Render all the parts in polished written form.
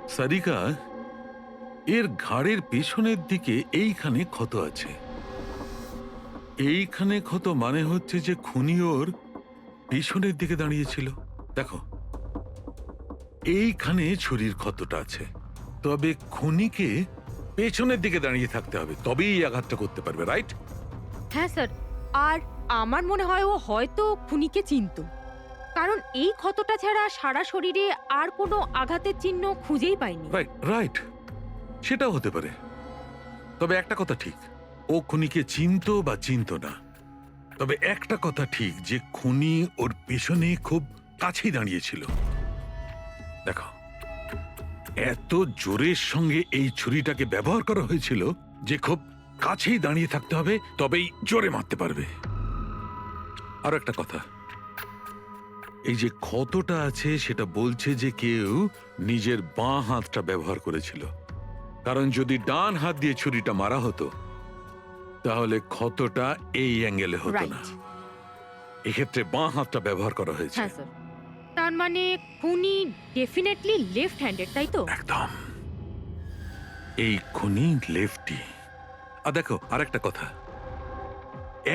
সারিকা, এর ঘাড়ের পেছনের দিকে এইখানে ক্ষত আছে। এইখানে ক্ষত মানে হচ্ছে যে খুনি ওর পেছনের দিকে দাঁড়িয়েছিল। দেখো, এইখানে ছুরির ক্ষতটা আছে। তবে খুনিকে পেছনের দিকে দাঁড়িয়ে থাকতে হবে, তবেই এই আঘাতটা করতে পারবে, রাইট? হ্যাঁ স্যার, আর আমার মনে হয় ও হয়তো খুনিকে চিনতো, কারণ এই ক্ষতটা ছাড়া সারা শরীরে আর কোনো আঘাতের চিহ্ন খুঁজেই পাইনি। রাইট রাইট, সেটাও হতে পারে। তবে একটা কথা ঠিক, ও খুনিকে চিনতো বা চিনতো না, তবে একটা কথা ঠিক যে খুনি ওর পেছনে খুব কাছেই দাঁড়িয়েছিল। দেখো, এত জোরের সঙ্গে এই ছুরিটাকে ব্যবহার করা হয়েছিল যে খুব কাছেই দাঁড়িয়ে থাকতে হবে, তবেই জোরে মারতে পারবে। আর একটা কথা, এই যে ক্ষতটা আছে সেটা বলছে যে কেউ নিজের বাঁ হাতটা ব্যবহার করেছিল, কারণ যদি ডান হাত দিয়ে ছুরিটা মারা হতো তাহলে ক্ষতটা এই অ্যাঙ্গেলে হতো না। এক্ষেত্রে বাঁ হাতটা ব্যবহার করা হয়েছে। হ্যাঁ স্যার, তার মানে খুনি ডেফিনেটলি লেফট হ্যান্ডেড, তাই তো? একদম, এই খুনি লেফটি। আর দেখো, আরেকটা কথা,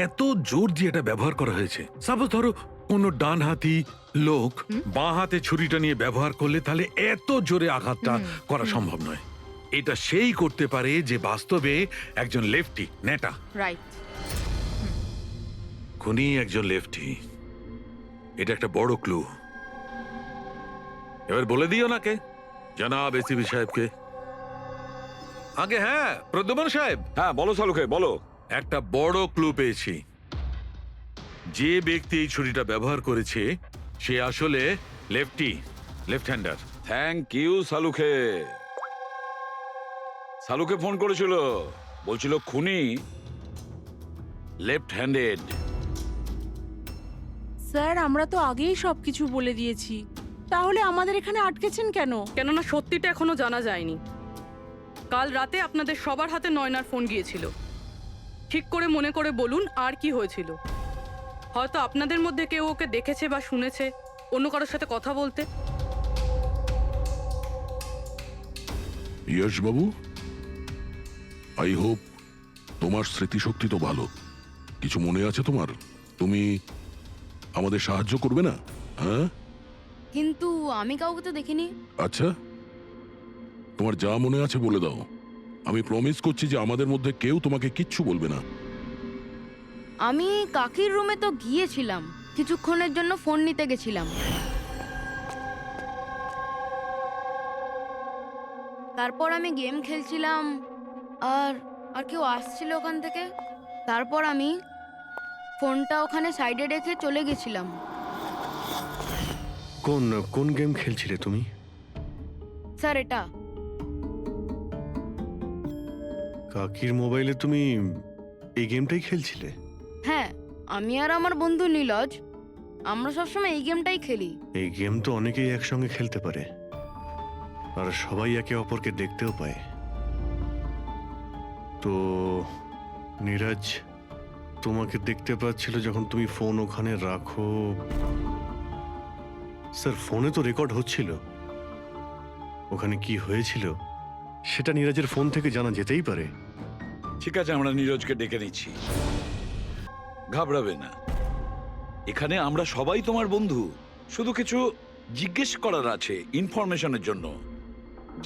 এত জোর দিয়ে এটা ব্যবহার করা হয়েছে, সাপোজ ধরো কোনো ডান হাতি লোক বাঁ হাতে ছুরিটা নিয়ে ব্যবহার করলে তাহলে এত জোরে আঘাতটা করা সম্ভব নয়। এটা সেই করতে পারে যে বাস্তবে একজন লেফটি নেটা। রাইট। খুনি একজন লেফটি, এটা একটা বড় ক্লু। এবার বলে দিও নাকে জনাব এসিপি সাহেবকে। আগে হ্যাঁ, প্রদ্যুম্ন সাহেব। হ্যাঁ বলো সালুকে, বলো। একটা বড় ক্লু পেয়েছি। যে ব্যক্তি এই ছুরিটা ব্যবহার করেছে সে আসলে লেফট হ্যান্ডার। থ্যাংক ইউ সালুকে। সালুকে ফোন করেছিল, বলছিল খুনি লেফট হ্যান্ডেড। স্যার, আমরা তো আগেই সবকিছু বলে দিয়েছি, তাহলে আমাদের এখানে আটকেছেন কেন? কেননা সত্যিটা এখনো জানা যায়নি। কাল রাতে আপনাদের সবার হাতে নয়নার ফোন গিয়েছিল। ঠিক করে মনে করে বলুন আর কি হয়েছিল। হয়তো আপনাদের মধ্যে কেউ ওকে দেখেছে বা শুনেছে অন্য কারোর সাথে কথা বলতে। यश বাবু, আই হোপ তোমার স্মৃতিশক্তি তো ভালো, কিছু মনে আছে তোমার? তুমি আমাদের সাহায্য করবে না? হ্যাঁ, কিন্তু আমি কাউকে তো দেখিনি। আচ্ছা, তোমার যা মনে আছে বলে দাও। আমি প্রমিস করছি যে আমাদের মধ্যে কেউ তোমাকে কিচ্ছু বলবে না। আমি কাকির রুমে তো গিয়েছিলাম, কিছুক্ষণের জন্য ফোন নিতে গেছিলাম। তারপর আমি গেম খেলছিলাম, আর আর কেউ আসছিল ওখান থেকে। তারপর আমি ফোনটা ওখানে সাইডে রেখে চলে গেছিলাম। কোন কোন গেম খেলছিলে তুমি? স্যার, এটা কাকির মোবাইলে তুমি এই গেমটাই খেলছিলে? হ্যাঁ, আমি আর আমার বন্ধু নীলজ, আমরা সবসময় এই গেমটাই খেলি। এই গেম তো অনেকেই একসঙ্গে খেলতে পারে, আর সবাই একে অপরকে দেখতেও পায়। তো নীরজ তোমাকে দেখতে পাচ্ছিল যখন তুমি ফোন ওখানে রাখো। স্যার, ফোনে তো রেকর্ড হচ্ছিল, ওখানে কি হয়েছিল সেটা নীরজের ফোন থেকে জানা যেতেই পারে। ঠিক আছে, আমরা নীরজকে ডেকে নিচ্ছি, ঘাবড়াবে না। এখানে আমরা সবাই তোমার বন্ধু, শুধু কিছু জিজ্ঞেস করার আছে ইনফরমেশনের জন্য।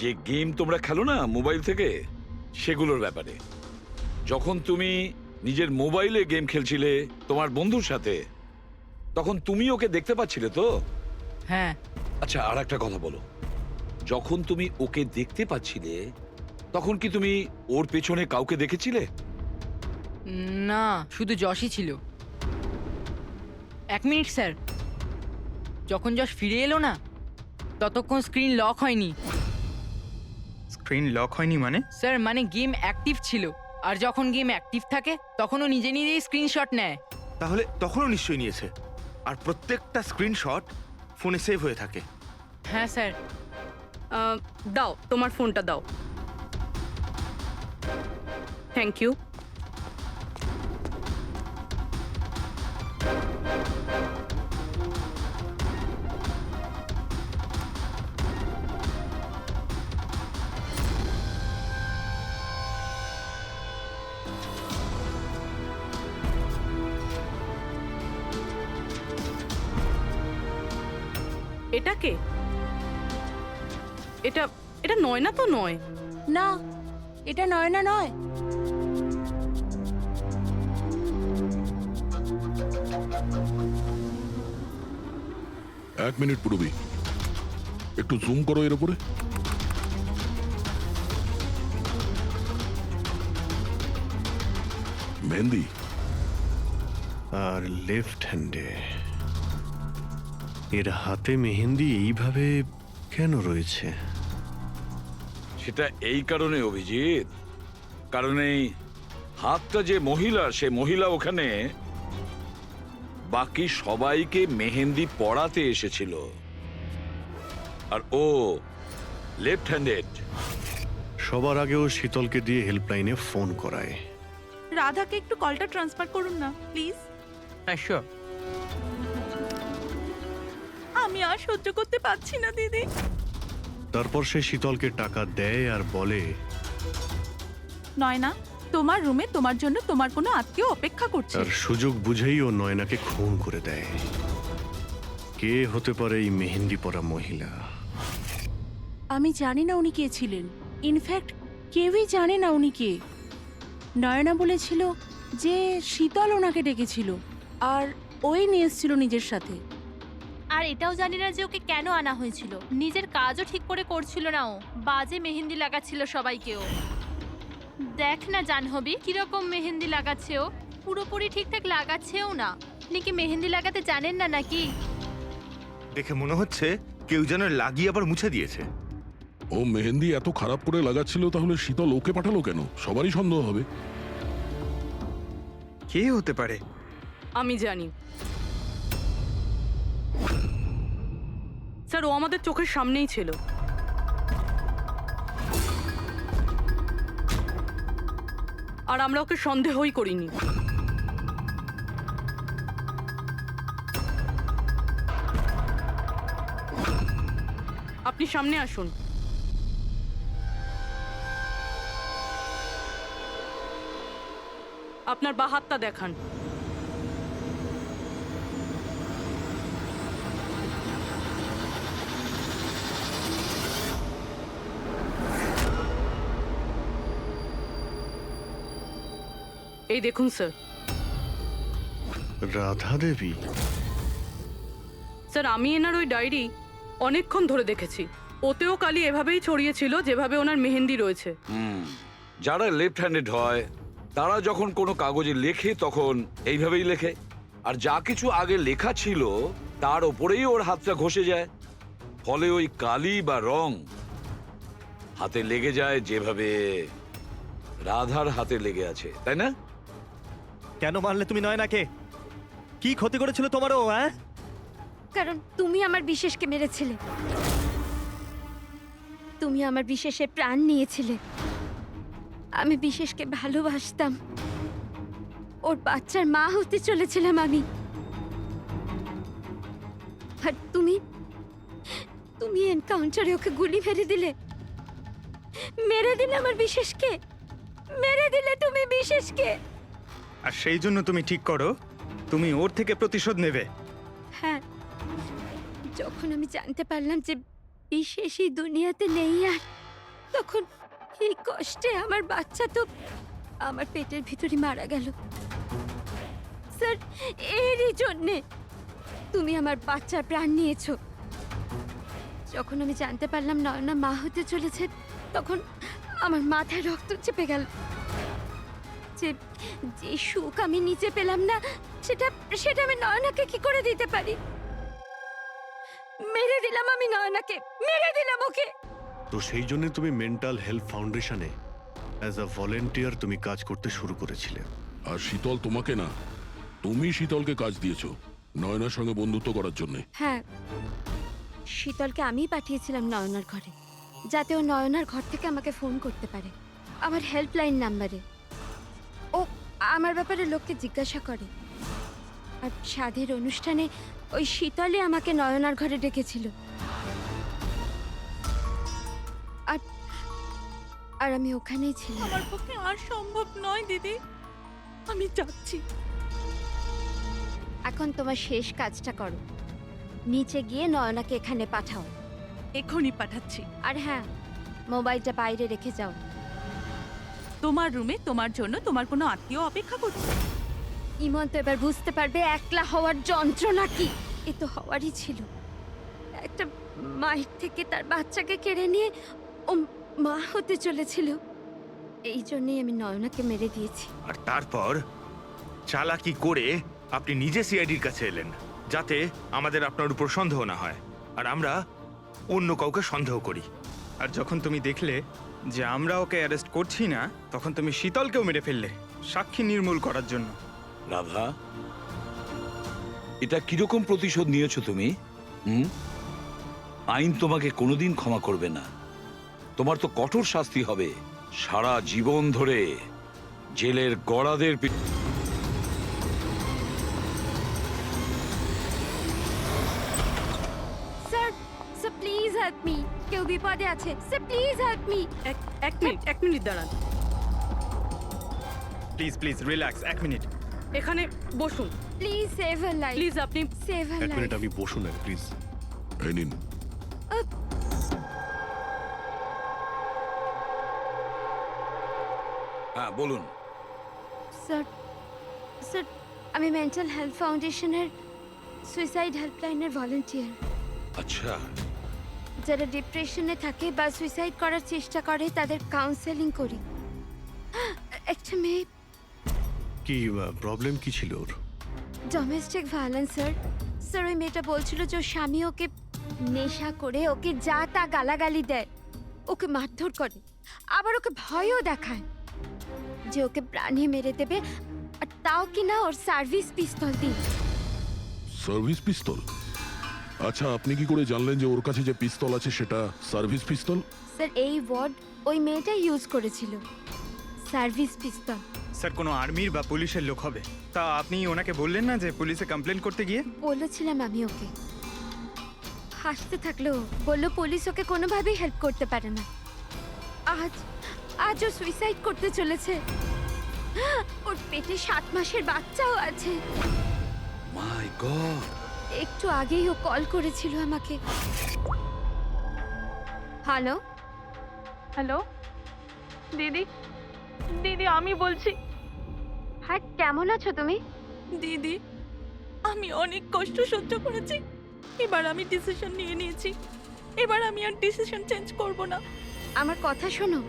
যে গেম তোমরা খেলো না মোবাইল থেকে, সেগুলোর ব্যাপারে। যখন তুমি নিজের মোবাইলে গেম খেলছিলে তোমার বন্ধুর সাথে, তখন তুমি ওকে দেখতে পাচ্ছিলে তো? হ্যাঁ। আচ্ছা, আর একটা কথা বলো, যখন তুমি ওকে দেখতে পাচ্ছিলে তখন কি তুমি ওর পেছনে কাউকে দেখেছিলে? না, শুধু যশই ছিল। 1 মিনিট স্যার, যখন যশ ফিরে এলো না ততক্ষণ স্ক্রিন লক হয়নি। স্ক্রিন লক হয়নি মানে? স্যার, মানে গেম অ্যাক্টিভ ছিল, আর যখন গেম অ্যাক্টিভ থাকে তখন ও নিজে নিজেই স্ক্রিনশট নেয়। তাহলে তখনও নিশ্চয়ই নিয়েছে, আর প্রত্যেকটা স্ক্রিনশট ফোনে সেভ হয়ে থাকে। হ্যাঁ স্যার। দাও, তোমার ফোনটা দাও। Thank you. এটা কে? এটা এটা নয়না তো নয়। না, এটা নয়না নয়। এক মিনিট পূর্বী, একটু জুম করো এর উপরে। মেহেন্দি আর লেফট হ্যান্ডে এর হাতে মেহেন্দি এইভাবে কেন রয়েছে? সেটা এই কারণে অভিজিৎ, কারণ এই হাতটা যে মহিলার, সে মহিলা ওখানে বাকি সবাইকে মেহেন্দি পড়াতে এসেছিল, আর ও লেফট হ্যান্ডেড। সবার আগেও শীতলকে দিয়ে হেল্পলাইনে ফোন করায়। রাধাকে একটু কলটা ট্রান্সফার করুন না প্লিজ। হ্যাঁ শিওর। আমি আর সহ্য করতে পারছি না দিদি। তারপর সে শীতলকে টাকা দেয় আর বলে, নয়না, তোমার রুমে তোমার জন্য তোমার কোনো আত্মীয় অপেক্ষা করছে। তার সুযোগ বুঝেই ও নয়নাকে খুন করে দেয়। কে হতে পারে এই মেহেন্দি পরা মহিলা? আমি জানি না উনি কে ছিলেন। ইনফ্যাক্ট কেউই জানে না উনি কে। নয়না বলেছিল যে শীতল ওনাকে ডেকেছিল আর ওই নিয়ে এসেছিল নিজের সাথে। আর এটাও জানি না যে ওকে কেন আনা হয়েছিল। নিজের কাজও ঠিক করে করছিল না ও, বাজে মেহেন্দি লাগাচ্ছিল সবাইকেও। দেখ না জাহ্নবী কিরকম মেহেন্দি লাগাচ্ছে ও, পুরোপুরি ঠিকঠাক লাগাচ্ছেও না। আপনি কি মেহেন্দি লাগাতে জানেন না নাকি? দেখে মনে হচ্ছে কেউ যেন লাগিয়ে আবার মুছে দিয়েছে। ও মেহেন্দি এত খারাপ করে লাগাচ্ছিল, তাহলে শীতল ওকে পাঠালো কেন? সবারই সন্দেহ হবে। কে হতে পারে? আমি জানি স্যার, ও আমাদের চোখের সামনেই ছিল। আর আমরা ওকে সন্দেহই করিনি। আপনি সামনে আসুন। আপনার বা হাতটা দেখান। এই দেখুন স্যার। রাধা দেবী? স্যার, আমি এনার ওই ডায়েরি অনেকক্ষণ ধরে দেখেছি। ওতেও কালি এভাবেই ছড়িয়েছিল যেভাবে ওনার মেহেন্দি রয়েছে। যারা লেফট হ্যান্ডেড হয় তারা যখন কোনো কাগজে লেখে তখন এইভাবেই লেখে, আর যা কিছু আগে লেখা ছিল তার ওপরেই ওর হাতটা ঘষে যায়, ফলে ওই কালি বা রং হাতে লেগে যায় যেভাবে রাধার হাতে লেগে আছে, তাই না? কেন মারলে তুমি নয়নাকে? কি ক্ষতি করেছিল তোমারও? হ্যাঁ, কারণ তুমি আমার বিশেষকে মেরেছিলে। তুমি আমার বিশেষের প্রাণ নিয়েছিলে। আমি বিশেষকে ভালোবাসতাম। ওর বাচ্চার মা হতে চলেছিলাম আমি। আর তুমি তুমি এনকাউন্টারে ওকে গুলি মেরে দিলে। মেরে দিলে আমার বিশেষকে, মেরে দিলে তুমি বিশেষকে। আর সেই জন্য তুমি ঠিক করো তুমি ওর থেকে প্রতিশোধ নেবে। হ্যাঁ, যখন আমি জানতে পারলাম যে বিশেষ এই দুনিয়াতে নেই আর, তখন এই কষ্টে আমার বাচ্চা তো আমার পেটের ভিতরে মারা গেল। স্যার, এরই জন্যে তুমি আমার বাচ্চার প্রাণ নিয়েছো। যখন আমি জানতে পারলাম নয়না মা হতে চলেছে, তখন আমার মাথায় রক্ত চেপে গেল। যে যে সুখ আমি নিচে পেলাম না, সেটা সেটা আমি নয়নাকে কি করে দিতে পারি? মেরে দিলাম আমি নয়নাকে, মেরে দিলাম ওকে। তো সেই জন্য তুমি মেন্টাল হেলথ ফাউন্ডেশনে অ্যাজ আ ভলেন্টিয়ার তুমি কাজ করতে শুরু করেছিলে। আর শীতল তোমাকে না, তুমি শীতলকে কাজ দিয়েছো নয়নার সঙ্গে বন্ধুত্ব করার জন্য। হ্যাঁ, শীতলকে আমিই পাঠিয়েছিলাম নয়নার ঘরে, যাতে ও নয়নার ঘর থেকে আমাকে ফোন করতে পারে আমার হেল্পলাইন নাম্বারে। ও আমার ব্যাপারে লোককে জিজ্ঞাসা করে। আর সাধের অনুষ্ঠানে ওই শীতলে আমাকে নয়নার ঘরে ডেকেছিল। আর আর আমি ওখানেই ছিলাম। আমার পক্ষে আর সম্ভব নয় দিদি, আমি যাচ্ছি। এখন তোমার শেষ কাজটা করো। নিচে গিয়ে নয়নাকে এখানে পাঠাও। এক্ষুনি পাঠাচ্ছি। আর হ্যাঁ, মোবাইলটা বাইরে রেখে যাও। তোমার রুমে তোমার জন্য তোমার কোনো আত্মীয় অপেক্ষা করছে। ইমন তো এবার বুঝতে পারবে একলা হওয়ার যন্ত্রণা কি। এ তো হওয়ারই ছিল। একটা মায়ের থেকে তার বাচ্চাকে কেড়ে নিয়ে ও মা হতে চলেছিল। এই জন্যই আমি নয়নাকে মেরে দিয়েছি। আর তারপর চালাকি করে আপনি নিজে সিআইডির কাছে এলেন, যাতে আমাদের আপনার উপর সন্দেহ না হয় আর আমরা অন্য কাউকে সন্দেহ করি। আর যখন তুমি দেখলে যে আমরা ওকে অ্যারেস্ট করছি না, তখন তুমি শীতলকেও মেরে ফেললে সাক্ষী নির্মূল করার জন্য। রাধা, এটা কিরকম প্রতিশোধ নিয়েছো তুমি? আইন তোমাকে কোনোদিন ক্ষমা করবে না। তোমার তো কঠোর শাস্তি হবে, সারা জীবন ধরে জেলের গড়াদের sir, sir please help me. কেউ বিপদে আছে। Sir please help me. এক মিনিট দাঁড়ান। Please please relax, 1 minute. এখানে বসুন please save her life. Please. আপনি সেভ হার 1 লাইফ। মিনিট, আপনি বসুন না প্লিজ। এই নিন। হ্যাঁ বলুন। স্যার, স্যার আমি মেন্টাল হেলথ ফাউন্ডেশনের সুইসাইড হেল্পলাইনের ভলান্টিয়ার। আচ্ছা, যারা ডিপ্রেশনে থাকে বা সুইসাইড করার চেষ্টা করে তাদের কাউন্সেলিং করি। একটা মেয়ে কি প্রবলেম কি ছিল ওর? Domestic violence sir. স্যার ওই মেয়েটা বলছিল যে ওর স্বামী ওকে নেশা করে ওকে যা তা গালাগালি দেয়, ওকে মারধর করে, আবার ওকে ভয়ও দেখায় যে ওকে প্রাণে মেরে দেবে, আর তাও কিনা ওর সার্ভিস পিস্তল দিয়ে। সার্ভিস পিস্তল? আচ্ছা, আপনি কি করে জানলেন যে ওর কাছে যে পিস্তল আছে সেটা সার্ভিস পিস্তল? স্যার এই ওয়ার্ড ওই মেয়েটাই ইউজ করেছিল, সার্ভিস পিস্তল। স্যার কোনো আর্মির বা পুলিশের লোক হবে। তা আপনি ওনাকে বললেন না যে পুলিশে কমপ্লেন করতে গিয়ে? বলেছিলাম আমি ওকে। হাসতে থাকলো, বললো পুলিশ ওকে কোনোভাবেই হেল্প করতে পারে না। আজ ও সুইসাইড করতে চলেছে। ওর পেটে 7 মাসের বাচ্চাও আছে। মাই গড। একটু আগেই ও কল করেছিল আমাকে। হ্যালো হ্যালো দিদি, দিদি আমি বলছি। হ্যাঁ, কেমন আছো তুমি? দিদি, আমি অনেক কষ্ট সহ্য করেছি। এবার আমি ডিসিশন নিয়ে নিয়েছি। এবার আমি আর ডিসিশন চেঞ্জ করব না। আমার কথা শোনো।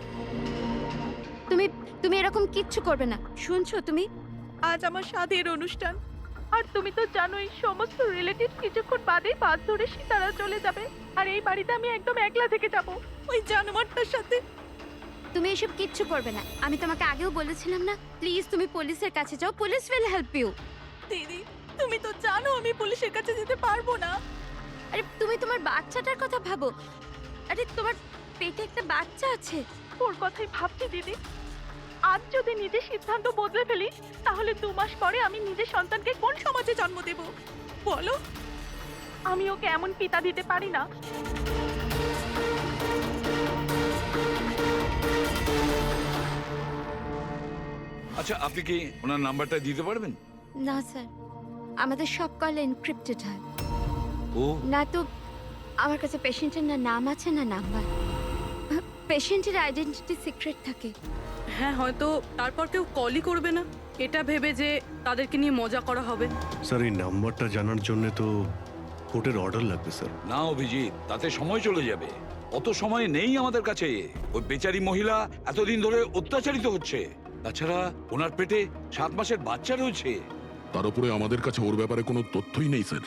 তুমি এরকম কিচ্ছু করবে না, শুনছো তুমি? আজ আমার স্বাদের অনুষ্ঠান। আর তুমি তো জানোই সমস্ত রিলেটিভ কিছুক্ষণ বাদেই বাস ধরে সীতারা চলে যাবে, আর এই বাড়িতে আমি একদম একলা থেকে যাব ওই জানোয়ারটার সাথে। তুমি এসব কিচ্ছু করবে না, আমি তোমাকে আগেও বলেছিলাম না? প্লিজ তুমি পুলিশের কাছে যাও, পুলিশ উইল হেল্প ইউ। দিদি, তুমি তো জানো আমি পুলিশের কাছে যেতে পারবো না। আরে তুমি তোমার বাচ্চাটার কথা ভাবো। আরে তোমার পেটে একটা বাচ্চা আছে। ওর কথাই ভাবছি দিদি। আজ যদি নিজের সিদ্ধান্ত বদলে ফেলি, তাহলে 2 মাস পরে আমি নিজের সন্তানকে কোন সমাজে জন্ম দেব বলো? আমি ওকে এমন পিতা দিতে পারি না। আচ্ছা, আপনি কি ওনার নাম্বারটা দিতে পারবেন? না স্যার, আমাদের সব কল এনক্রিপ্টেড হয়। ও না তো আমার কাছে পেশেন্টের না নাম আছে না নাম্বার। পেশেন্টের আইডেন্টিটি সিক্রেট থাকে। হ্যাঁ, হয়তো তারপর কেউ কলই করবে না, এটা ভেবে যে তাদেরকে নিয়ে মজা করা হবে। স্যার এই নাম্বারটা জানার জন্য তো কোর্টের অর্ডার লাগবে স্যার। না অভিজিৎ, তাতে সময় চলে যাবে। অত সময় নেই আমাদের কাছে। ওই বেচারি মহিলা এতদিন ধরে অত্যাচারিত হচ্ছে। তাছাড়া ওনার পেটে 7 মাসের বাচ্চা রয়েছে। তার উপরে আমাদের কাছে ওর ব্যাপারে কোনো তথ্যই নেই স্যার।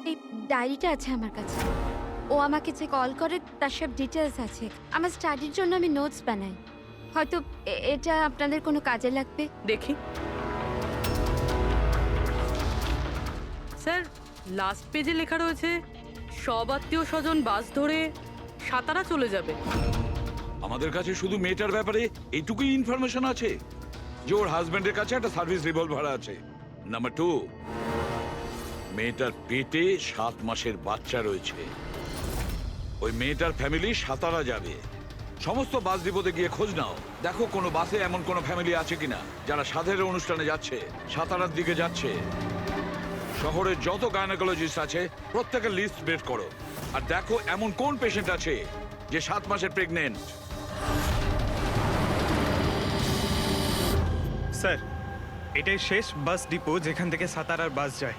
এই ডায়েরিটা আছে আমার কাছে। ও আমাকে যে কল করে তার সব ডিটেলস আছে। আমার স্টাডির জন্য আমি নোটস বানাই। হয়তো এটা আপনাদের কোনো কাজে লাগবে। দেখি। স্যার, লাস্ট পেজে লেখা রয়েছে সব আত্মীয় স্বজন বাস ধরে সাতারা চলে যাবে। আমাদের কাছে শুধু মেয়েটার ব্যাপারে এইটুকুই ইনফরমেশন আছে যে ওর হাজবেন্ডের কাছে একটা সার্ভিস রিভলভার আছে। নাম্বার 2, মেয়েটার পেটে 7 মাসের বাচ্চা রয়েছে। ওই মেয়েটার ফ্যামিলি সাতারা যাবে। সমস্ত বাস ডিপোতে গিয়ে খোঁজ নাও, দেখো কোনো বাসে এমন কোনো ফ্যামিলি আছে কিনা যারা সাধের অনুষ্ঠানে যাচ্ছে, সাতারার দিকে যাচ্ছে। শহরে যত গাইনোকোলজিস্ট আছে প্রত্যেকের লিস্ট বের করো আর দেখো এমন কোন পেশেন্ট আছে যে 7 মাসের প্রেগনেন্ট। স্যার এটাই শেষ বাস ডিপো যেখান থেকে সাতারার বাস যায়।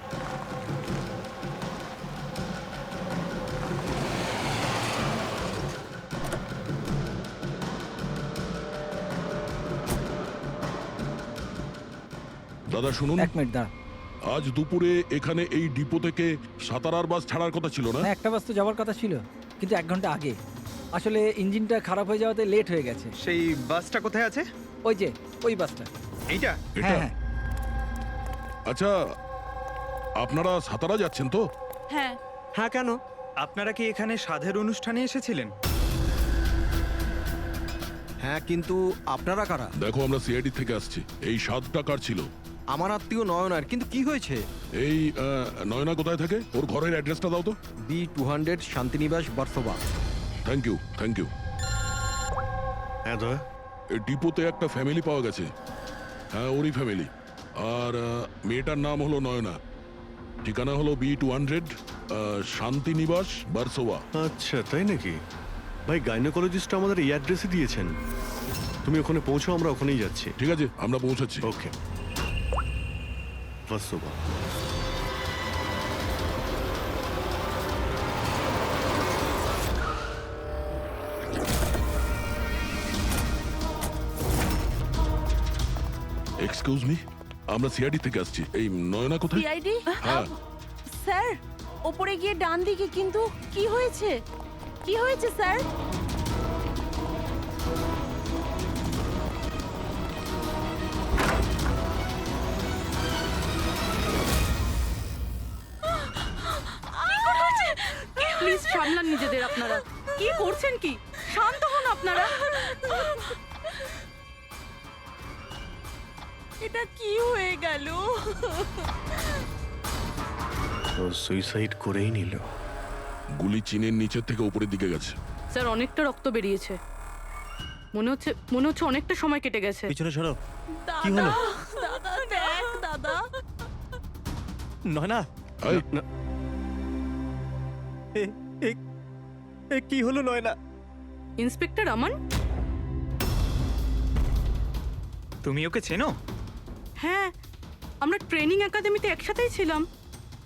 দাদা শুনুন, 1 মিনিট দাঁড়া। আজ দুপুরে এখানে এই ডিপো থেকে সাতারার বাস ছাড়ার কথা ছিল না? একটা বাস তো যাওয়ার কথা ছিল, কিন্তু 1 ঘন্টা আগে। আসলে ইঞ্জিনটা খারাপ হয়ে যাওয়াতে লেট হয়ে গেছে। সেই বাসটা কোথায় আছে? ওই যে ওই বাসটা। এইটা? এটা? হ্যাঁ। আচ্ছা, আপনারা সাতারা যাচ্ছেন তো? হ্যাঁ। হ্যাঁ, কেন? আপনারা কি এখানে সাধের অনুষ্ঠানে এসেছিলেন? হ্যাঁ, কিন্তু আপনারা কারা? দেখো, আমরা সিআইডি থেকে আসছি। এই 7 টাকার ছিল। আমার আত্মীয় নয়নার, কিন্তু কি হয়েছে? এই নয়না কোথায় থাকে? ওর ঘরের অ্যাড্রেসটা দাও তো। B200 Shantiniwas Versova. Thank you, thank you. হ্যাঁ দয়া। এই ডিপোতে একটা ফ্যামিলি পাওয়া গেছে। হ্যাঁ, ওরই ফ্যামিলি। আর মেয়েটার নাম হলো নয়না। ঠিকানা হলো B200 শান্তিনিবাস বার্সোবা। আচ্ছা, তাই নাকি? ভাই, গাইনোকোলজিস্ট আমাদের এই অ্যাড্রেসে দিয়েছেন। তুমি ওখানে পৌঁছো, আমরা ওখানেই যাচ্ছি। ঠিক আছে, আমরা পৌঁছাচ্ছি। ওকে। বার্সোবা। এক্সকিউজ মি, আমরা সিআইডি থেকে আসছি। এই নয়না কোথায়? সিআইডি? হ্যাঁ। স্যার, ওপরে গিয়ে ডান দিকে। কিন্তু কি হয়েছে? কি হয়েছে স্যার? প্লিজ সামলান নিজেদের আপনারা। কি করছেন কি? শান্ত হন আপনারা। এটা কি হয়ে গেল? ও সুইসাইড করেই নিল। গুলি চিনের নিচের থেকে উপরের দিকে গেছে। স্যার অনেকটা রক্ত বেরিয়েছে। মনে হচ্ছে অনেকটা সময় কেটে গেছে। পিছনে সরো। কি হলো? দাদা দেখ, দাদা। নয়না, এই, কি হলো নয়না? ইন্সপেক্টর আমান? তুমি ওকে চেনো? হ্যাঁ, আমরা ট্রেনিং একাডেমিতে একসাথেই ছিলাম।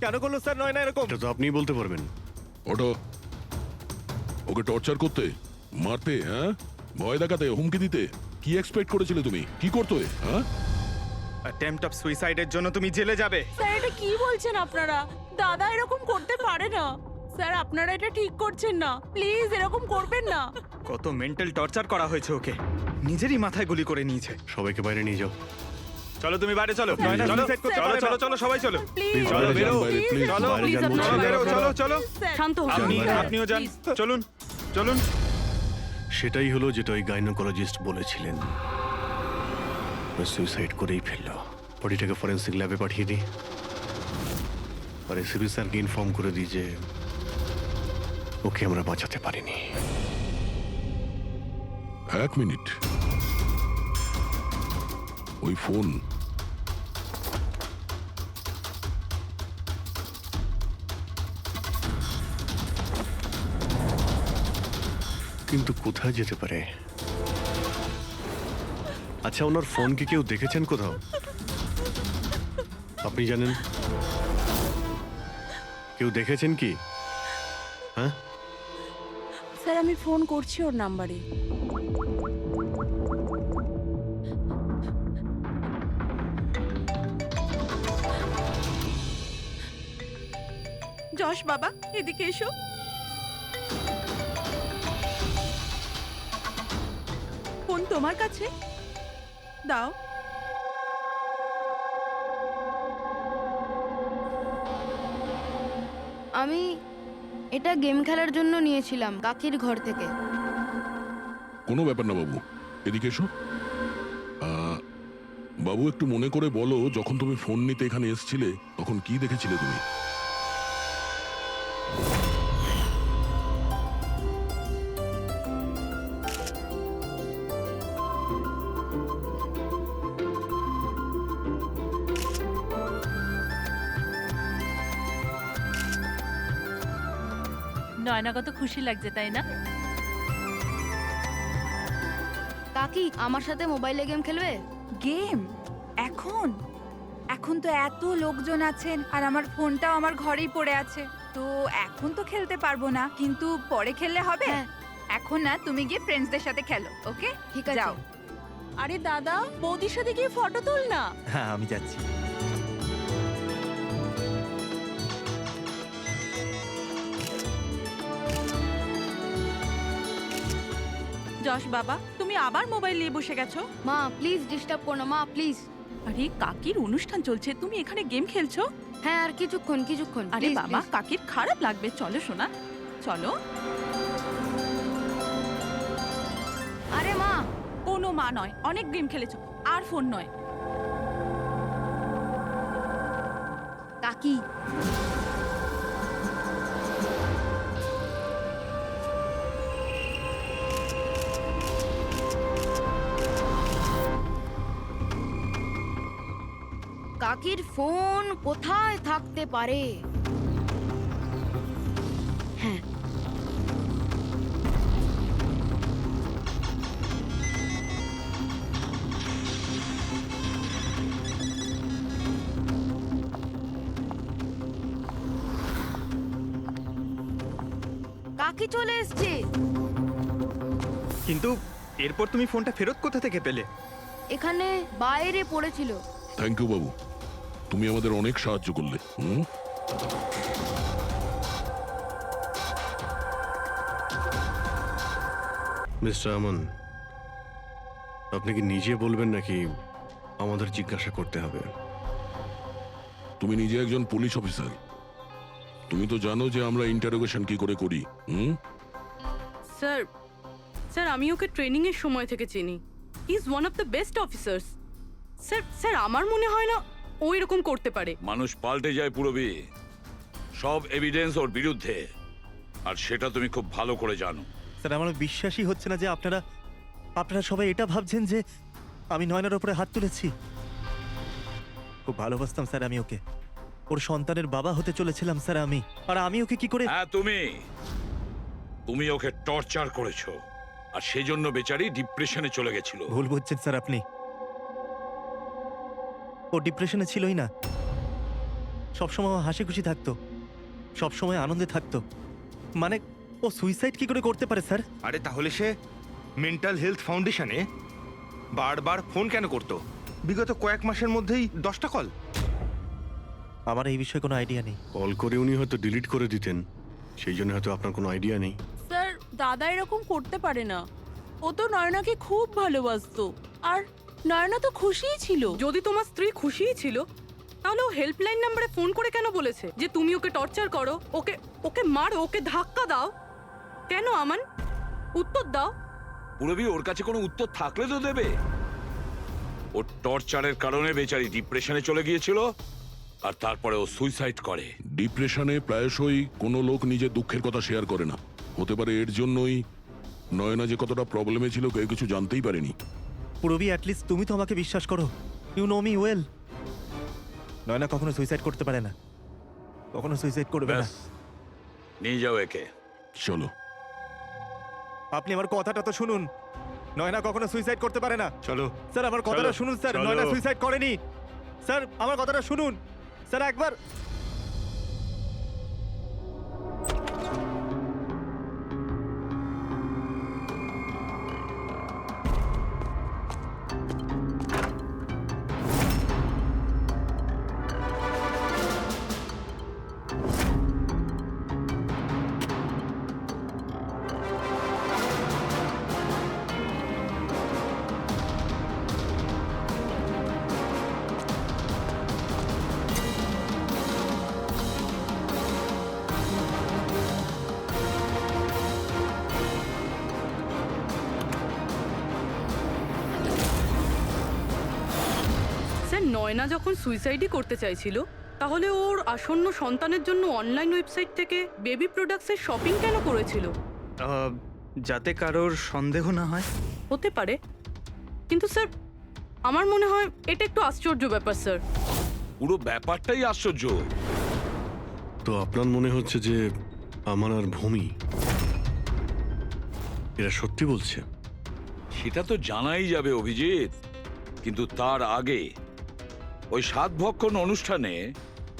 কেন করলো স্যার নয়না এরকম? এটা তো আপনিই বলতে পারবেন। ওটো। ওকে টর্চার করতে, মারতে, হ্যাঁ, ভয় দেখাতে, হুমকি দিতে কি এক্সপেক্ট করেছিলে তুমি? কি করতে, হ্যাঁ? অ্যাটেম্পট অফ সুইসাইডের জন্য তুমি জেলে যাবে। স্যার, এটা কি বলছেন আপনারা? দাদা এরকম করতে পারে না। স্যার, আপনারা এটা ঠিক করছেন না। প্লিজ এরকম করবেন না। কত মেন্টাল টর্চার করা হয়েছে ওকে। নিজেরই মাথায় গুলি করে নিয়েছে। সবাইকে বাইরে নিয়ে যাও। চলো তুমি বাইরে চলো। নয়না, চলো suicide করতে চলো পারে না। চলো চলো সবাই চলো। প্লিজ চলো, বাইরে যান, বেরো। বাইরে, প্লিজ। চলো বাইরে প্লিজ যান আপনারা বলছি। বেরো, চলো চলো। শান্ত হন। আপনিও যান। চলুন চলুন। সেটাই হলো যেটা ওই গাইনোকোলজিস্ট বলেছিলেন। সুইসাইড করেই ফেললো। বডিটাকে ফরেন্সিক ল্যাবে পাঠিয়ে দিই, আর এসিপি স্যারকে ইনফর্ম করে দিই যে ওকে আমরা বাঁচাতে পারিনি। 1 মিনিট। ওই ফোন। কিন্তু কোথায় যেতে পারে? আচ্ছা, ওনার ফোন কি কেউ দেখেছেন কোথাও? আপনি জানেন? কেউ দেখেছেন কি? হ্যাঁ, স্যার, আমি ফোন করছি ওর নাম্বারে। যশ বাবা, এদিকে এসো। ফোন তোমার কাছে দাও। আমি এটা গেম খেলার জন্য নিয়েছিলাম কাকির ঘর থেকে। কোনো ব্যাপার না বাবু, এদিকে এসো। বাবু, একটু মনে করে বলো, যখন তুমি ফোন নিতে এখানে এসেছিলে তখন কি দেখেছিলে তুমি? নয়না কত খুশি লাগছে তাই না? কাকি আমার সাথে মোবাইলে গেম খেলবে? গেম? এখন এখন তো এত লোকজন আছেন আর আমার ফোনটাও আমার ঘরেই পড়ে আছে, তো এখন তো খেলতে পারবো না, কিন্তু পরে খেললে হবে। হ্যাঁ। এখন না, তুমি গিয়ে ফ্রেন্ডসদের সাথে খেলো, ওকে? ঠিক আছে। যাও। আরে দাদা, বৌদির সাথে গিয়ে ফটো তুল না। হ্যাঁ আমি যাচ্ছি। যশ বাবা, তুমি আবার মোবাইল নিয়ে বসে গেছো? মা প্লিজ ডিস্টার্ব করো না, মা প্লিজ। আরে কাকির অনুষ্ঠান চলছে, তুমি এখানে গেম খেলছো? হ্যাঁ আর কিছুক্ষণ কিছুক্ষণ। আরে please, বাবা, please। কাকির খারাপ লাগবে, চলো শোনা, চলো। আরে মা, কোনো মা নয়, অনেক গেম খেলেছো, আর ফোন নয়। কাকি কাকির ফোন কোথায় থাকতে পারে? হ্যাঁ, কাকি চলে এসছে। কিন্তু এরপর তুমি ফোনটা ফেরত কোথা থেকে পেলে? এখানে বাইরে পড়েছিল। থ্যাংক ইউ বাবু, তুমি আমাদের অনেক সাহায্য করলে। মিস্টার আমান, আপনি কি নিজে বলবেন নাকি আমাদের জিজ্ঞাসা করতে হবে? তুমি নিজে একজন পুলিশ অফিসার, তুমি তো জানো যে আমরা ইন্টারোগেশন কি করে করি। স্যার স্যার আমি ওকে ট্রেনিং এর সময় থেকে চিনি। He is one of the best officers. Sir sir আমার মনে হয় না ও এরকম করতে পারে। মানুষ পাল্টে যায় পুরবী, সব এভিডেন্স ওর বিরুদ্ধে, আর সেটা তুমি খুব ভালো করে জানো। স্যার আমার বিশ্বাসই হচ্ছে না যে আপনারা সবাই এটা ভাবছেন যে আমি নয়নার উপরে হাত তুলেছি। খুব ভালোবাসতাম স্যার আমি ওকে, ওর সন্তানের বাবা হতে চলেছিলাম স্যার আমি, আর আমি ওকে কি করে। হ্যাঁ তুমি ওকে টর্চার করেছো, আর সেই জন্য বেচারি ডিপ্রেশনে চলে গেছিল। ভুল বুঝছেন স্যার আপনি, ও ডিপ্রেশনে ছিলই না, সবসময় হাসি খুশি থাকতো, সবসময় আনন্দে থাকতো। মানে ও সুইসাইড কি করে করতে পারে স্যার? আরে তাহলে সে মেন্টাল হেলথ ফাউন্ডেশনে বারবার ফোন কেন করতো? বিগত কয়েক মাসের মধ্যেই 10টা কল। আমার এই বিষয়ে কোনো আইডিয়া নেই। কল করে উনি হয়তো ডিলিট করে দিতেন, সেই জন্য হয়তো আপনার কোনো আইডিয়া নেই। স্যার, দাদা এরকম করতে পারে না, ও তো নয়নাকে খুব ভালোবাসতো, আর নয়না তো খুশিই ছিল। যদি তোমার স্ত্রী খুশিই ছিল, তাহলে ও হেল্পলাইন নাম্বারে ফোন করে কেন বলেছে যে তুমি ওকে টর্চার করো, ওকে ওকে মারো, ওকে ধাক্কা দাও? কেন আমান, উত্তর দাও। পুরবী, ওর কাছে কোনো উত্তর থাকলে তো দেবে। ওর টর্চারের কারণে বেচারি ডিপ্রেশনে চলে গিয়েছিল, আর তারপরে ও সুইসাইড করে। ডিপ্রেশনে প্রায়শই কোনো লোক নিজের দুঃখের কথা শেয়ার করে না, হতে পারে এর জন্যই নয়না যে কতটা প্রবলেমে ছিল কেউ কিছু জানতেই পারেনি। পুরবি, অ্যাটলিস্ট তুমি তো আমাকে বিশ্বাস করো, you know me well. Nayana কখনো সুইসাইড করতে পারে না, কখনো সুইসাইড করবে না। ব্যাস, নিয়ে যাও একে। চলো। আপনি আমার কথাটা তো শুনুন, নয়না কখনো সুইসাইড করতে পারে না। চলো স্যার আমার কথাটা চলো, শুনুন স্যার, চলো। নয়না সুইসাইড করেনি স্যার, আমার কথাটা শুনুন স্যার একবার। স্যার, নয়না যখন সুইসাইডই করতে চাইছিল, তাহলে ওর আসন্ন সন্তানের জন্য অনলাইন ওয়েবসাইট থেকে বেবি প্রোডাক্টসের শপিং কেন করেছিল? যাতে কারোর সন্দেহ না হয়। হতে পারে, কিন্তু স্যার আমার মনে হয় এটা একটু আশ্চর্য ব্যাপার স্যার। পুরো ব্যাপারটাই আশ্চর্য। তো আপনার মনে হচ্ছে যে আমার আর ভূমি এরা সত্যি বলছে? সেটা তো জানাই যাবে অভিজিৎ, কিন্তু তার আগে ওই সাতভক্ষণ অনুষ্ঠানে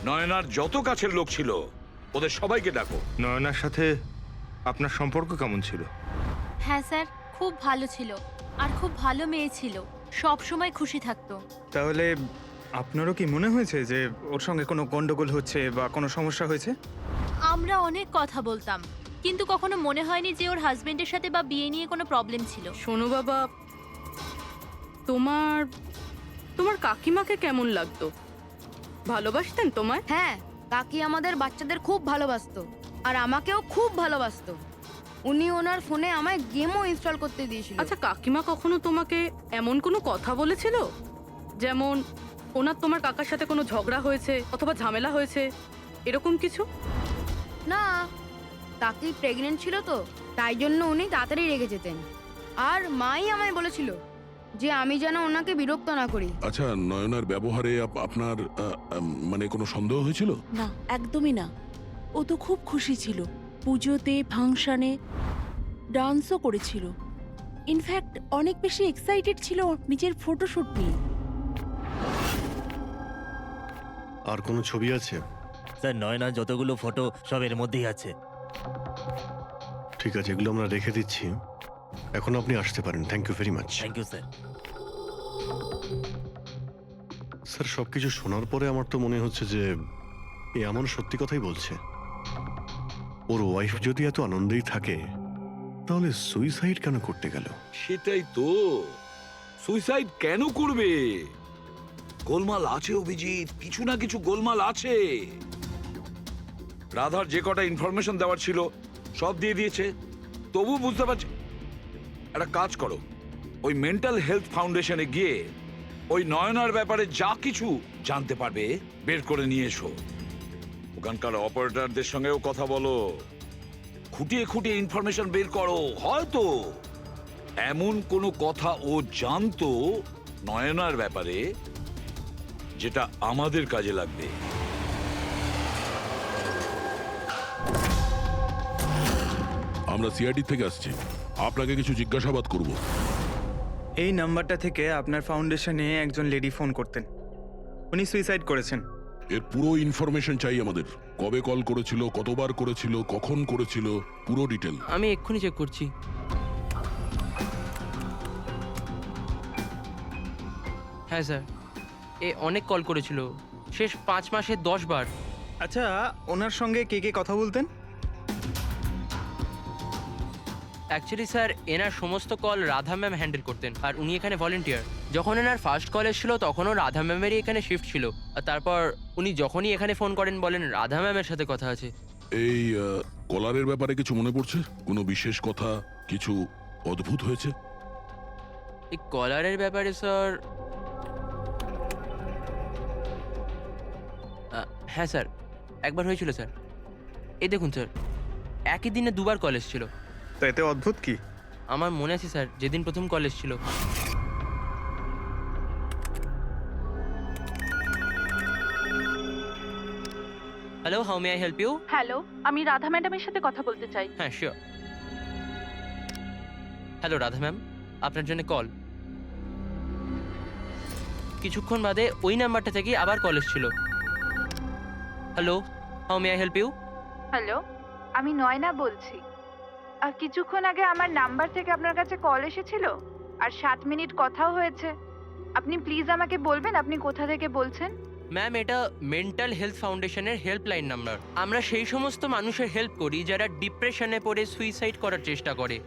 নয়নার যত কাছের লোক ছিল ওদের সবাইকে ডাকো। নয়নার সাথে আপনার সম্পর্ক কেমন ছিল? হ্যাঁ স্যার, খুব ভালো ছিল আর খুব ভালো মেয়ে ছিল, সব সময় খুশি থাকতো। তাহলে আপনারও কি মনে হয়েছে যে ওর সঙ্গে কোনো গন্ডগোল হচ্ছে বা কোনো সমস্যা হয়েছে? আমরা অনেক কথা বলতাম, কিন্তু কখনো মনে হয়নি যে ওর হাজবেন্ডের সাথে বা বিয়ে নিয়ে কোনো প্রবলেম ছিল। শোনো বাবা, তোমার তোমার কাকিমাকে কেমন লাগতো? ভালোবাসতেন তোমায়? হ্যাঁ, কাকি আমাদের বাচ্চাদের খুব ভালোবাসতো আর আমাকেও খুব ভালোবাসতো। উনি ওনার ফোনে আমায় গেমও ইনস্টল করতে দিয়েছিল। আচ্ছা, কাকিমা কখনো তোমাকে এমন কোনো কথা বলেছিল, যেমন ওনার তোমার কাকার সাথে কোনো ঝগড়া হয়েছে অথবা ঝামেলা হয়েছে, এরকম কিছু? না, কাকি প্রেগনেন্ট ছিল তো, তাই জন্য উনি তাড়াতাড়ি রেগে যেতেন। আর মাই আমায় বলেছিল যে আমি যেন ওনাকে বিরক্ত না করি। আচ্ছা, নয়নার ব্যবহারে আপনার মানে কোনো সন্দেহ হয়েছিল? না, একদমই না। ও তো খুব খুশি ছিল, পুজোতে ফাংশনে ডান্সও করেছিল। ইনফ্যাক্ট অনেক বেশি এক্সাইটেড ছিল নিজের ফটোশুট নিয়ে। আর কোনো ছবি আছে? স্যার, নয়না যতগুলো ফটো সব এর মধ্যেই আছে। ঠিক আছে, এগুলো আমরা রেখে দিচ্ছি। এখন আপনি আসতে পারেন। Thank you very much. Thank you sir. Sir, সবকিছু শোনার পরে আমার তো মনে হচ্ছে যে এ এমন সত্যি কথাই বলছে। ওর ওয়াইফ যদি এত আনন্দেই থাকে তাহলে সুইসাইড কেন করতে গেল? সেটাই তো, সুইসাইড কেন করবে? গোলমাল আছে অভিজিৎ, কিছু না কিছু গোলমাল আছে। রাধার যে কটা ইনফরমেশন দেওয়ার ছিল সব দিয়ে দিয়েছে, তবু বুঝতে পারছি। একটা কাজ করো, ওই মেন্টাল হেলথ ফাউন্ডেশনে গিয়ে ওই নয়নার ব্যাপারে যা কিছু জানতে পারবে বের করে নিয়ে এসো। ওখানকার অপারেটরদের সঙ্গেও কথা বলো, খুঁটিয়ে খুঁটিয়ে ইনফরমেশন বের করো। হয়তো এমন কোনো কথা ও জানতো নয়নার ব্যাপারে যেটা আমাদের কাজে লাগবে। আমরা সিআইডি থেকে আসছি, আপনাকে কিছু জিজ্ঞাসাবাদ করব। এই নাম্বারটা থেকে আপনার ফাউন্ডেশনে একজন লেডি ফোন করতেন, উনি সুইসাইড করেছেন। এর পুরো ইনফরমেশন চাই আমাদের। কবে কল করেছিল, কতবার করেছিল, কখন করেছিল, পুরো ডিটেল। আমি এক্ষুনি চেক করছি। হ্যাঁ স্যার, এ অনেক কল করেছিল, শেষ 5 মাসে 10 বার। আচ্ছা, ওনার সঙ্গে কে কে কথা বলতেন? অ্যাকচুয়ালি স্যার, এনার সমস্ত কল রাধা ম্যাম হ্যান্ডেল করতেন, আর উনি এখানে ভলেন্টিয়ার। যখন এনার ফার্স্ট কল এসেছিল তখনও রাধা ম্যামেরই এখানে শিফট ছিল, আর তারপর উনি যখনই এখানে ফোন করেন বলেন রাধা ম্যামের সাথে কথা আছে। এই কলারের ব্যাপারে কিছু মনে পড়ছে? কোনো বিশেষ কথা, কিছু অদ্ভুত হয়েছে? এই কলারের ব্যাপারে স্যার, হ্যাঁ স্যার, একবার হয়েছিল স্যার। এই দেখুন স্যার, একই দিনে 2 বার কল এসেছিল। তো এতে অদ্ভুত কি? আমার মনে আছে স্যার, যেদিন প্রথম কল এসেছিল। Hello, how may I help you? Hello, আমি রাধা ম্যাডামের সাথে কথা বলতে চাই। হ্যাঁ, শিওর। হ্যালো রাধা ম্যাম, আপনার জন্য কল। কিছুক্ষণ বাদে ওই নাম্বারটা থেকে আবার কল এসেছিল। Hello, how may I help you? Hello, আমি নয়না বলছি। আর কিছুক্ষণ আগে আমার নাম্বার থেকে আপনার কাছে কল এসেছিল আর 7 মিনিট কথাও হয়েছে। আপনি প্লিজ আমাকে বলবেন আপনি কোথা থেকে বলছেন? ম্যাম, এটা মেন্টাল হেলথ ফাউন্ডেশনের হেল্পলাইন নাম্বার। আমরা সেই সমস্ত মানুষের হেল্প করি যারা ডিপ্রেশনে পড়ে সুইসাইড করার চেষ্টা করে।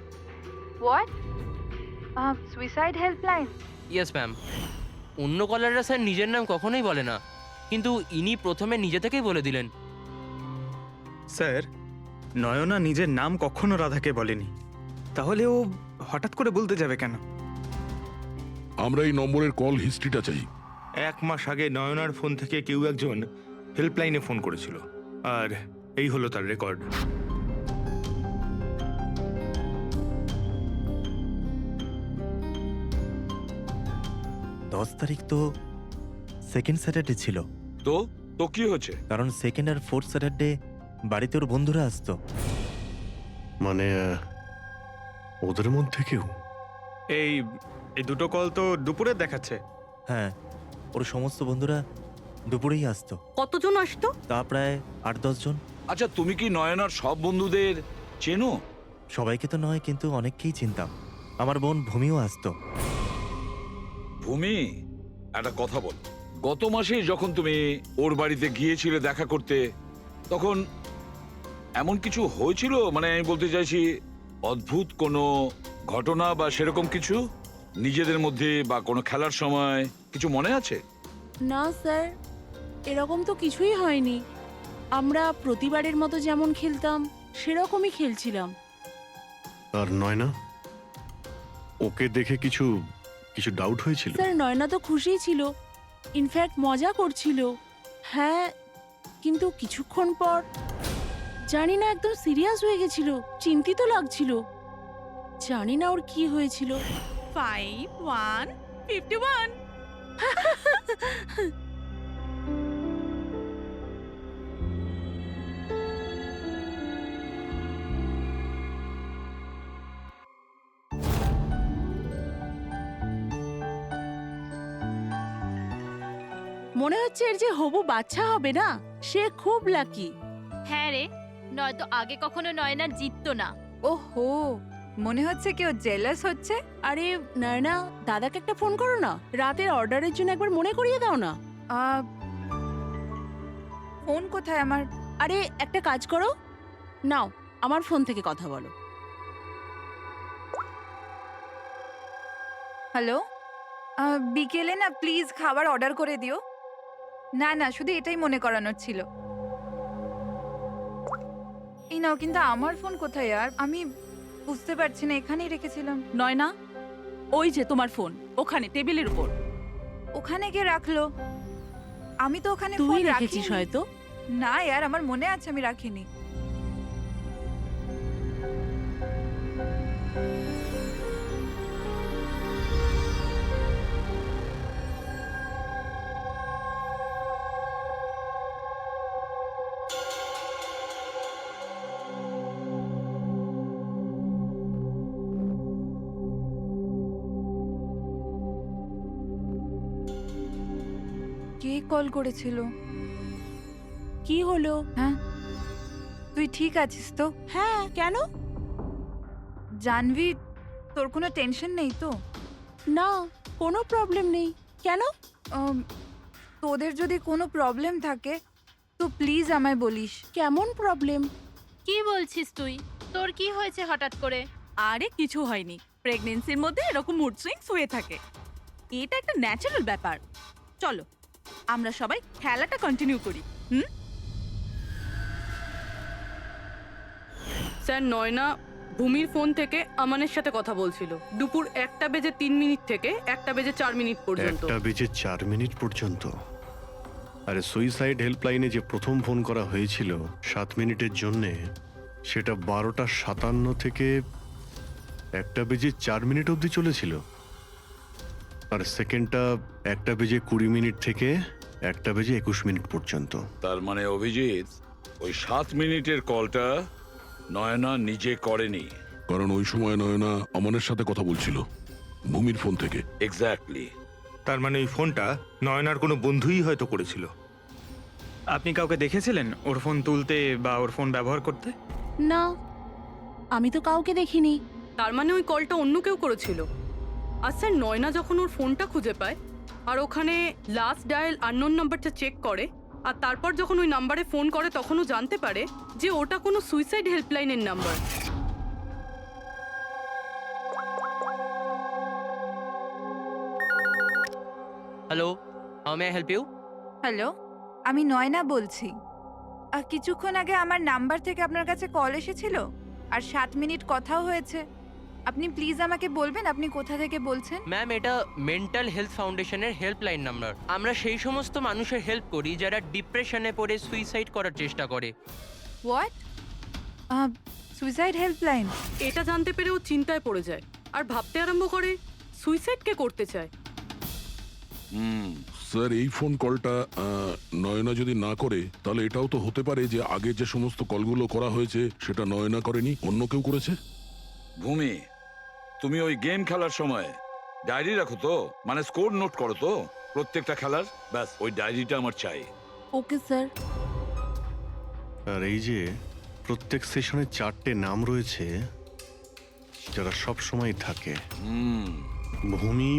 What? Suicide helpline? Yes ma'am. অন্য কলাররা স্যার নিজের নাম কখনোই বলে না, কিন্তু ইনি প্রথমে নিজে থেকেই বলে দিলেন। স্যার, নয়না নিজের নাম কখনো রাধাকে বলেনি, তাহলে ও হঠাৎ করে বলতে যাবে কেন? আমরা এই নম্বরের কল হিস্ট্রিটা চাই। 1 মাস আগে নয়নার ফোন থেকে কেউ একজন হেল্পলাইনে ফোন করেছিল, আর এই হলো তার রেকর্ড। তারিখ তো সেকেন্ড স্যাটারডে ছিল। তো তো কি হয়েছে? কারণ সেকেন্ড আর ফোর্থ স্যাটারডে বাড়িতে ওর বন্ধুরা আসতো। মানে ওদের মধ্যে কেউ? এই এই দুটো কল তো দুপুরে দেখাচ্ছে। হ্যাঁ, ওর সমস্ত বন্ধুরা দুপুরেই আসতো। কতজন আসতো? তা প্রায় 8-10 জন। আচ্ছা, তুমি কি নয়নার সব বন্ধুদের চেনো? সবাইকে তো নয়, কিন্তু অনেককেই চিনতাম। আমার বোন ভূমিও আসতো। ভূমি, একটা কথা বল। গত মাসে যখন তুমি ওর বাড়িতে গিয়েছিলে দেখা করতে, তখন এমন কিছু হয়েছিল? মানে আমি বলতে চাইছি, অদ্ভুত কোনো ঘটনা বা সেরকম কিছু নিজেদের মধ্যে বা কোনো খেলার সময় কিছু মনে আছে? না স্যার, এরকম তো কিছুই হয়নি। আমরা প্রতিবারের মতো যেমন খেলতাম সেরকমই খেলছিলাম। আর নয়না, ওকে দেখে কিছু কিছু ডাউট হয়েছিল? স্যার, নয়না তো খুশিই ছিল, ইনফ্যাক্ট মজা করছিল। হ্যাঁ, কিন্তু কিছুক্ষণ পর জানি না একদম সিরিয়াস হয়ে গেছিল, চিন্তিত লাগছিল। জানি না ওর কি হয়েছিল। 5151 মনে হচ্ছে এর যে হবু বাচ্চা হবে না, সে খুব লাকি। হ্যাঁ রে, নয়তো আগে কখনো নয়না জিততো না। ওহো, মনে হচ্ছে কেউ জেলাস হচ্ছে। আরে নয়না, দাদাকে একটা ফোন করো না, রাতের অর্ডারের জন্য একবার মনে করিয়ে দাও না। ফোন কোথায় আমার? আরে একটা কাজ করো, নাও আমার ফোন থেকে কথা বলো। হ্যালো, বিকেলে না প্লিজ খাবার অর্ডার করে দিও। না না, শুধু এটাই মনে করানোর ছিল। এই নাও, কিন্তু আমার ফোন কোথায়? আর আমি বুঝতে পারছি না, এখানেই রেখেছিলাম। নয়না, ওই যে তোমার ফোন ওখানে টেবিলের উপর। ওখানে কে রাখলো? আমি তো ওখানে তুই ফোন রেখেছিস রাখিনি। হয়তো। না यार, আমার মনে আছে আমি রাখিনি। কে কল করেছিল? কি হলো? হ্যাঁ, তুই ঠিক আছিস তো? হ্যাঁ, কেন? জানভি, তোর কোনো টেনশন নেই তো? না, কোনো প্রবলেম নেই। কেন? তোদের যদি কোনো প্রবলেম থাকে তো প্লিজ আমায় বলিস। কেমন প্রবলেম? কি বলছিস তুই? তোর কি হয়েছে হঠাৎ করে? আরে কিছু হয়নি, প্রেগন্যান্সির মধ্যে এরকম মুড সুইংস হয়ে থাকে, এটা একটা ন্যাচারাল ব্যাপার। চলো আমরা সবাই খেলাটা কন্টিনিউ করি। স্যার, নয়না ভূমির ফোন থেকে আমানের সাথে কথা বলছিল দুপুর 1:03 থেকে 1:04 পর্যন্ত। 1:04 পর্যন্ত? আরে সুইসাইড হেল্পলাইনে যে প্রথম ফোন করা হয়েছিল 7 মিনিটের জন্যে, সেটা 12:57 থেকে 1:04 অবধি চলেছিল। আর সেকেন্ডটা 1:20 থেকে 1:21 পর্যন্ত। তার মানে অভিজিৎ, ওই 7 মিনিটের কলটা নয়না নিজে করেনি। কারণ ওই সময় নয়না অমনের সাথে কথা বলছিল ভূমির ফোন থেকে। এক্স্যাক্টলি। তার মানে ওই ফোনটা নয়নার কোনো বন্ধুই হয়তো করেছিল। আপনি কাউকে দেখেছিলেন ওর ফোন তুলতে বা ওর ফোন ব্যবহার করতে? না, আমি তো কাউকে দেখিনি। তার মানে ওই কলটা অন্য কেউ করেছিল। আর স্যার, নয়না যখন ওর ফোনটা খুঁজে পায় আর ওখানে লাস্ট ডায়াল আননোন নাম্বারটা চেক করে, আর তারপর যখন ওই নাম্বারে ফোন করে তখন ও জানতে পারে যে ওটা কোনো সুইসাইড হেল্পলাইনের number. Hello, how may I help you? Hello, আমি নয়না বলছি। কিছুক্ষণ আগে আমার নাম্বার থেকে আপনার কাছে কল এসেছিল আর 7 মিনিট কথাও হয়েছে। আপনি প্লিজ আমাকে বলবেন আপনি কোথা থেকে বলছেন? ম্যাম, এটা মেন্টাল হেলথ ফাউন্ডেশনের হেল্পলাইন নাম্বার। আমরা সেই সমস্ত মানুষের হেল্প করি যারা ডিপ্রেশনে পড়ে সুইসাইড করার চেষ্টা করে। হোয়াট? Suicide helpline? এটা জানতে পেরে ও চিন্তায় পড়ে যায় আর ভাবতে আরম্ভ করে সুইসাইড কে করতে চায়। স্যার এই ফোন কলটা নয়না যদি না করে তাহলে এটাও তো হতে পারে যে আগে যে সমস্ত কলগুলো করা হয়েছে সেটা নয়না করেনি, অন্য কেউ করেছে। ভূমি, তুমি ওই গেম খেলার সময় ডায়েরি রাখো তো, মানে স্কোর নোট করো তো প্রত্যেকটা খেলার? ব্যাস ওই ডায়েরিটা আমার চাই। Okay sir. আর এই যে প্রত্যেক সেশনে 4টে নাম রয়েছে যারা সব সময় থাকে, ভূমি,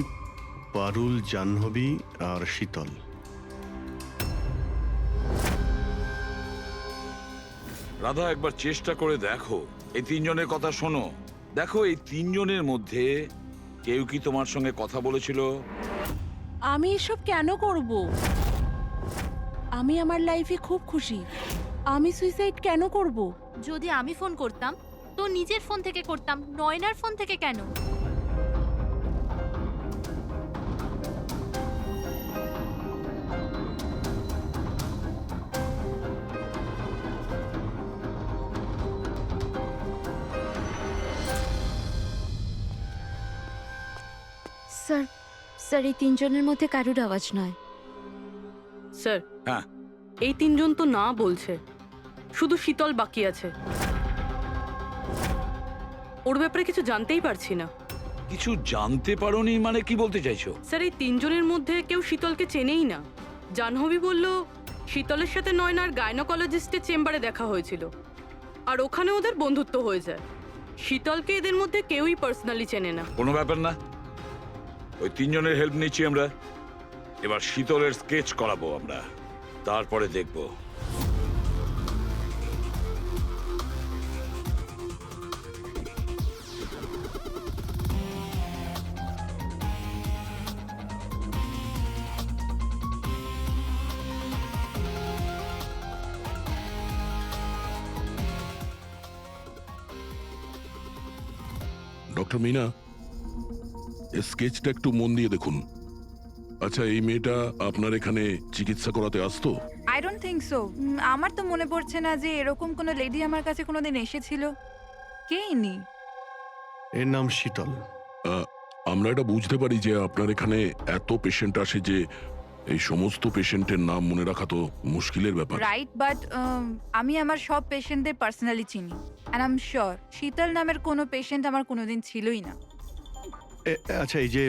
পারুল, জাহ্নবী আর শীতল। রাধা, একবার চেষ্টা করে দেখো, এই তিনজনের কথা শোনো। দেখো এই তিনজনের মধ্যে কেউ কি তোমার সঙ্গে কথা বলেছিল? আমি এসব কেন করব? আমি আমার লাইফে খুব খুশি। আমি সুইসাইড কেন করব? যদি আমি ফোন করতাম তো নিজের ফোন থেকে করতাম, নয়নার ফোন থেকে কেন? স্যার, স্যার এই তিনজনের মধ্যে কারুর আওয়াজ নয়। স্যার, হ্যাঁ। এই তিনজন তো না বলছে, শুধু শীতল বাকি আছে। ওর ব্যাপারে কিছু জানতেই পারছি না। কিছু জানতে পারোনি মানে কি বলতে চাইছো? স্যার, এই তিনজনের মধ্যে কেউ শীতলকে চেনেই না। জাহ্নবী বলল শীতলের সাথে নয়নার গাইনোকোলজিস্টের চেম্বারে দেখা হয়েছিল, আর ওখানে ওদের বন্ধুত্ব হয়ে যায়। শীতলকে এদের মধ্যে কেউই পার্সোনালি চেনে না। কোনো ব্যাপার না, ওই তিনজনের হেল্প নিচ্ছি আমরা। এবার শীতলের স্কেচ করাবো আমরা, তারপরে দেখবো। ডক্টর মিনা, এই স্কেচটা একটু মন দিয়ে দেখুন। আচ্ছা, এই মেয়েটা আপনার এখানে চিকিৎসা করাতে আসতো? I don't think so. আমার তো মনে পড়ছে না যে এরকম কোনো লেডি আমার কাছে কোনোদিন এসেছিল। কে ইনি? এর নাম শীতল। আমরা এটা বুঝতে পারি যে আপনার এখানে এত পেশেন্ট আসে যে এই সমস্ত পেশেন্টের নাম মনে রাখা তো মুশকিলের ব্যাপার। রাইট, বাট আমি আমার সব পেশেন্টদের পার্সোনালি চিনি, অ্যান্ড আই এম শিওর শীতল নামের কোনো পেশেন্ট আমার কোনোদিন ছিলই না। আচ্ছা, এই যে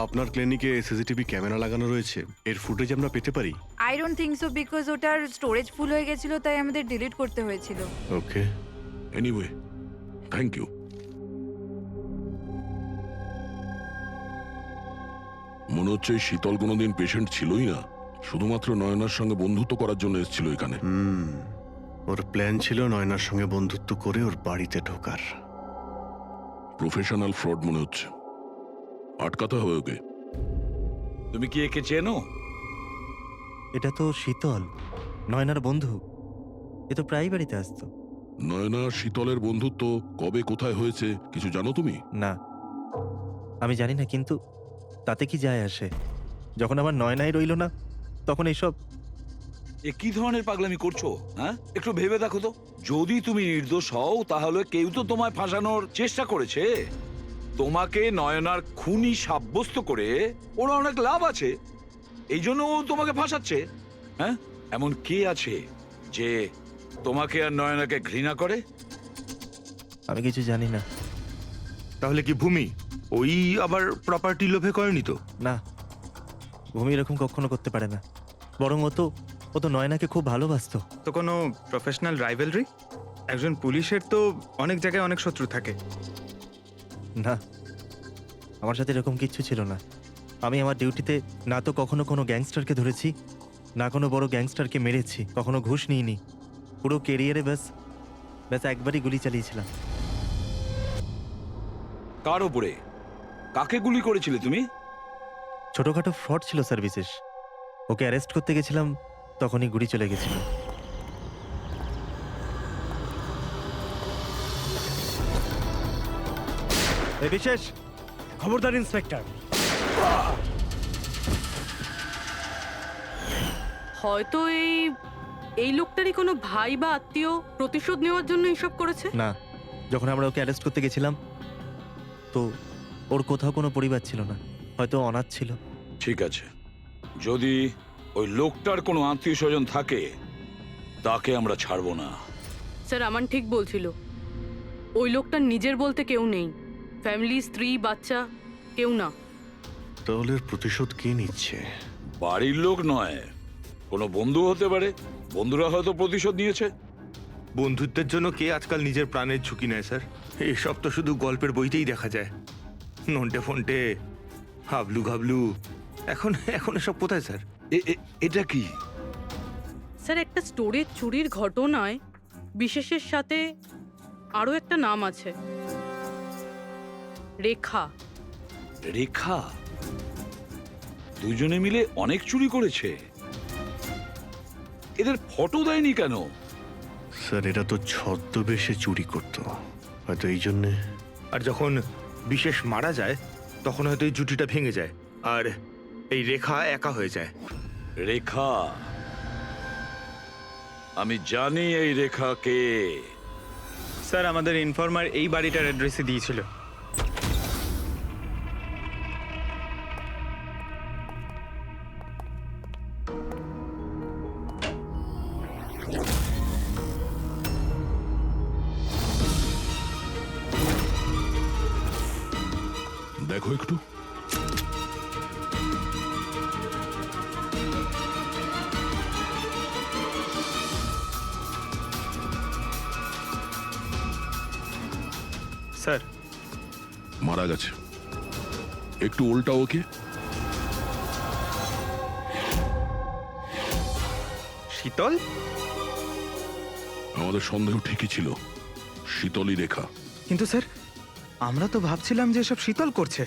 আপনার ক্লিনিকে সিসিটিভি ক্যামেরা লাগানো রয়েছে, এর ফুটেজ আমরা পেতে পারি? I don't think so, because ওটার স্টোরেজ ফুল হয়ে গেছিল, তাই আমাদের ডিলিট করতে হয়েছিল। ওকে, এনিওয়ে, থ্যাংক ইউ। মনে হচ্ছে এই শীতল কোনোদিন পেশেন্ট ছিলই না, শুধুমাত্র নয়নার সঙ্গে বন্ধুত্ব করার জন্য এসেছিল এখানে। ওর প্ল্যান ছিল নয়নার সঙ্গে বন্ধুত্ব করে ওর বাড়িতে ঢোকার। প্রফেশনাল ফ্রড মনে হচ্ছে, আটকাতে হবে ওকে। তুমি কি একে চেনো? এটা তো শীতল, নয়নার বন্ধু। এ তো প্রায় বাড়িতে আসতো। নয়না শীতলের বন্ধুত্ব কবে কোথায় হয়েছে কিছু জানো তুমি? না, আমি জানি না, কিন্তু তাতে কি যায় আসে? যখন আমার নয়নাই রইল না, তখন এইসব। এ কি ধরনের পাগলামি করছো? হ্যাঁ, একটু ভেবে দেখো তো। যদি তুমি নির্দোষ হও তাহলে কেউ তো তোমায় ফাঁসানোর চেষ্টা করেছে। তোমাকে নয়নার খুনি সাব্যস্ত করে ওর অনেক লাভ আছে, এই জন্য ও তোমাকে ফাঁসাচ্ছে। হ্যাঁ, এমন কে আছে যে তোমাকে আর নয়নাকে ঘৃণা করে? আমি কিছু জানি না। তাহলে কি ভূমি ওই আবার প্রপার্টি লোভে করেনি তো? না, ভূমি এরকম কখনো করতে পারে না। বরং ও তো নয়নাকে খুব ভালোবাসতো। তো কোনো প্রফেশনাল রাইভেলরি? একজন পুলিশের তো অনেক জায়গায় অনেক শত্রু থাকে। না, আমার সাথে এরকম কিচ্ছু ছিল না। আমি আমার ডিউটিতে না তো কখনো কোনো গ্যাংস্টারকে ধরেছি, না কোনো বড় গ্যাংস্টারকে মেরেছি, কখনো ঘুষ নিইনি। পুরো কেরিয়ারে ব্যাস একবারই গুলি চালিয়েছিলাম। কার ওপরে? কাকে গুলি করেছিলে তুমি? ছোটখাটো ফ্রড ছিল স্যার, বিশেষ। ওকে অ্যারেস্ট করতে গেছিলাম, তখনই গুলি চলে গেছিল। বিশেষ খবরদার ইন্সপেক্টর। হয়তো এই লোকটারই কোনো ভাই বা আত্মীয় প্রতিশোধ নেওয়ার জন্য এসব করেছে। না, যখন আমরা ওকে অ্যারেস্ট করতে গেছিলাম তো ওর কোথাও কোনো পরিবার ছিল না, হয়তো অনাথ ছিল। ঠিক আছে, যদি ওই লোকটার কোনো আত্মীয় স্বজন থাকে তাকে আমরা ছাড়বো না। স্যার আমান ঠিক বলছিল, ওই লোকটার নিজের বলতে কেউ নেই, ফ্যামিলি, স্ত্রী, বাচ্চা কেউ না। তাহলে এর প্রতিশোধ কে নিচ্ছে? বাড়ির লোক নয়, কোনো বন্ধু হতে পারে। বন্ধুরা হয়তো প্রতিশোধ নিয়েছে। বন্ধুত্বের জন্য কে আজকাল নিজের প্রাণের ঝুঁকি নেয় স্যার? এসব তো শুধু গল্পের বইতেই দেখা যায়। নন্টে ফন্টে, হাবলু ঘাবলু, এখন এখন এসব কোথায় স্যার? এটা কি? স্যার একটা স্টোরের চুরির ঘটনায় বিশেষের সাথে আরও একটা নাম আছে, রেখা। রেখা? দুজনে মিলে অনেক চুরি করেছে। এদের ফটো দেয়নি কেন? স্যার এরা তো ছদ্মবেশে চুরি করতো, হয়তো এই জন্যে। আর যখন বিশেষ মারা যায় তখন হয়তো এই জুটিটা ভেঙে যায় আর এই রেখা একা হয়ে যায়। রেখা? আমি জানি এই রেখা কে। স্যার আমাদের ইনফর্মার এই বাড়িটার অ্যাড্রেসে দিয়েছিল। দেখো একটু। স্যার মারা গেছে। একটু উল্টা ওকে। শীতল? আমাদের সন্দেহ ঠিকই ছিল, শীতলই রেখা। কিন্তু স্যার আমরা তো ভাবছিলাম যে সব শীতল করছে।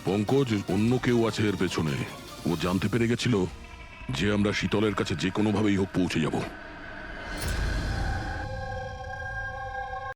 পঙ্কজ, অন্য কেউ আছে এর পেছনে। ও জানতে পেরে গেছিল যে আমরা শীতলের কাছে যে কোনোভাবেই হোক পৌঁছে যাব।